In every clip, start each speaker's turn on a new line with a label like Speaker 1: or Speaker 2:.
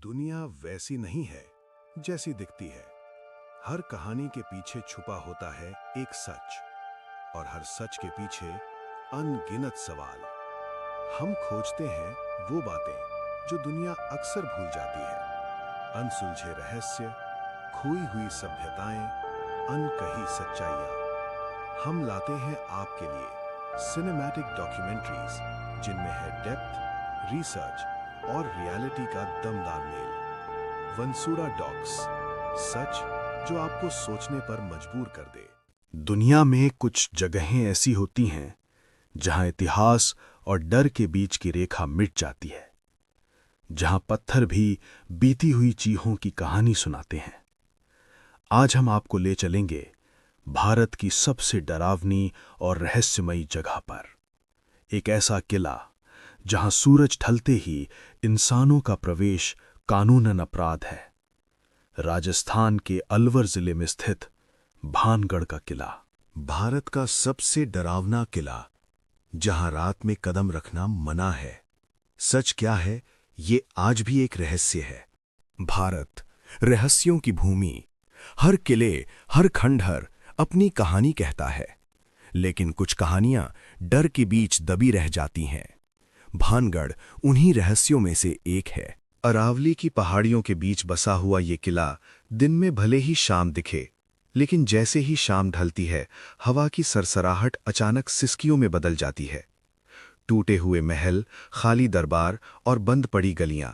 Speaker 1: दुनिया वैसी नहीं है जैसी दिखती है। हर कहानी के पीछे छुपा होता है एक सच, और हर सच के पीछे अनगिनत सवाल। हम खोजते हैं वो बातें जो दुनिया अक्सर भूल जाती है। अनसुलझे रहस्य, खोई हुई सभ्यताएं, अनकही सच्चाइयां। हम लाते हैं आपके लिए सिनेमैटिक डॉक्यूमेंट्रीज जिनमें है डेप्थ, रिसर्च और रियलिटी का दमदार मेल। वंसूरा डॉक्स, सच जो आपको सोचने पर मजबूर कर दे। दुनिया में कुछ जगहें ऐसी होती हैं जहां इतिहास और डर के बीच की रेखा मिट जाती है, जहां पत्थर भी बीती हुई चीहों की कहानी सुनाते हैं। आज हम आपको ले चलेंगे भारत की सबसे डरावनी और रहस्यमयी जगह पर, एक ऐसा किला जहां सूरज ढलते ही इंसानों का प्रवेश कानूनन अपराध है। राजस्थान के अलवर जिले में स्थित भानगढ़ का किला, भारत का सबसे डरावना किला जहां रात में कदम रखना मना है। सच क्या है, ये आज भी एक रहस्य है। भारत रहस्यों की भूमि। हर किले, हर खंडहर अपनी कहानी कहता है, लेकिन कुछ कहानियां डर के बीच दबी रह जाती हैं। भानगढ़ उन्हीं रहस्यों में से एक है। अरावली की पहाड़ियों के बीच बसा हुआ ये किला दिन में भले ही शाम दिखे, लेकिन जैसे ही शाम ढलती है, हवा की सरसराहट अचानक सिसकियों में बदल जाती है। टूटे हुए महल, खाली दरबार और बंद पड़ी गलियां,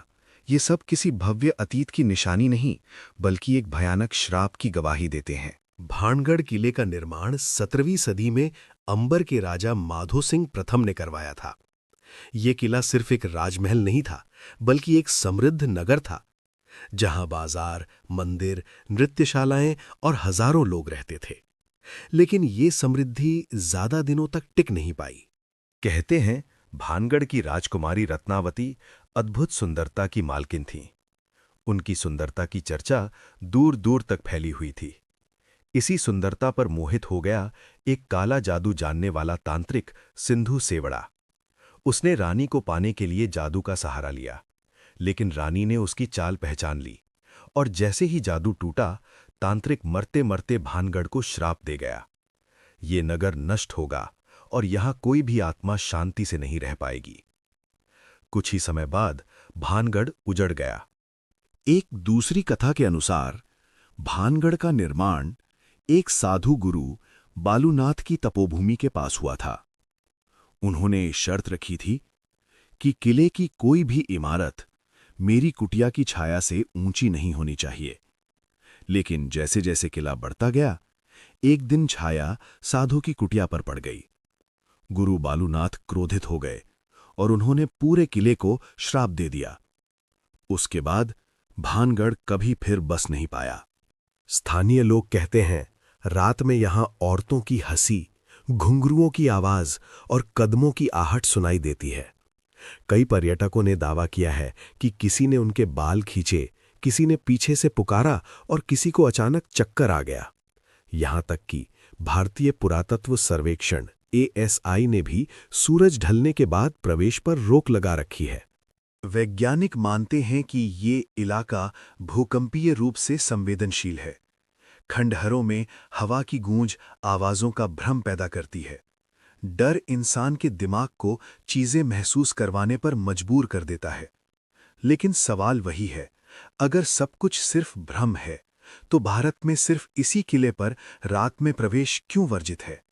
Speaker 1: ये सब किसी भव्य अतीत की निशानी नहीं, बल्कि एक भयानक श्राप की गवाही देते हैं।
Speaker 2: भानगढ़ किले का निर्माण 17वीं सदी में अंबर के राजा माधो सिंह प्रथम ने करवाया था। ये किला सिर्फ एक राजमहल नहीं था, बल्कि एक समृद्ध नगर था, जहां बाजार, मंदिर, नृत्यशालाएं और हजारों लोग रहते थे। लेकिन ये समृद्धि ज्यादा दिनों तक टिक नहीं पाई।
Speaker 3: कहते हैं भानगढ़ की राजकुमारी रत्नावती अद्भुत सुंदरता की मालकिन थीं। उनकी सुंदरता की चर्चा दूर दूर तक फैली हुई थी। इसी सुंदरता पर मोहित हो गया एक काला जादू जानने वाला तांत्रिक सिंधु सेवड़ा। उसने रानी को पाने के लिए जादू का सहारा लिया, लेकिन रानी ने उसकी चाल पहचान ली, और जैसे ही जादू टूटा, तांत्रिक मरते मरते भानगढ़ को श्राप दे गया। ये नगर नष्ट होगा और यहां कोई भी आत्मा शांति से नहीं रह पाएगी। कुछ ही समय बाद भानगढ़ उजड़ गया।
Speaker 1: एक दूसरी कथा के अनुसार भानगढ़ का निर्माण एक साधु गुरु बालूनाथ की तपोभूमि के पास हुआ था। उन्होंने शर्त रखी थी कि किले की कोई भी इमारत मेरी कुटिया की छाया से ऊंची नहीं होनी चाहिए। लेकिन जैसे जैसे किला बढ़ता गया, एक दिन छाया साधु की कुटिया पर पड़ गई। गुरु बालूनाथ क्रोधित हो गए और उन्होंने पूरे किले को श्राप दे दिया। उसके बाद भानगढ़ कभी फिर बस नहीं पाया।
Speaker 2: स्थानीय लोग कहते हैं, रात में यहां औरतों की हंसी, घुंघरुओं की आवाज और कदमों की आहट सुनाई देती है। कई पर्यटकों ने दावा किया है कि किसी ने उनके बाल खींचे, किसी ने पीछे से पुकारा और किसी को अचानक चक्कर आ गया। यहां तक कि भारतीय पुरातत्व सर्वेक्षण ASI ने भी सूरज ढलने के बाद प्रवेश पर रोक लगा रखी है।
Speaker 1: वैज्ञानिक मानते हैं कि ये इलाका भूकंपीय रूप से संवेदनशील है। खंडहरों में हवा की गूंज आवाजों का भ्रम पैदा करती है। डर इंसान के दिमाग को चीजें महसूस करवाने पर मजबूर कर देता है। लेकिन सवाल वही है, अगर सब कुछ सिर्फ भ्रम है, तो भारत में सिर्फ इसी किले पर रात में प्रवेश क्यों वर्जित है?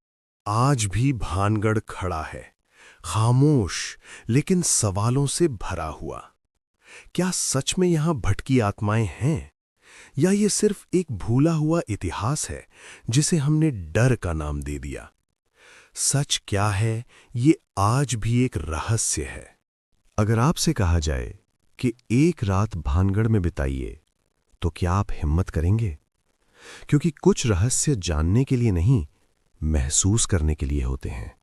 Speaker 2: आज भी भानगढ़ खड़ा है, खामोश लेकिन सवालों से भरा हुआ। क्या सच में यहां भटकी आत्माएं हैं, या ये सिर्फ एक भूला हुआ इतिहास है जिसे हमने डर का नाम दे दिया? सच क्या है, ये आज भी एक रहस्य है।
Speaker 3: अगर आपसे कहा जाए कि एक रात भानगढ़ में बिताइए, तो क्या आप हिम्मत करेंगे? क्योंकि कुछ रहस्य जानने के लिए नहीं, महसूस करने के लिए होते हैं।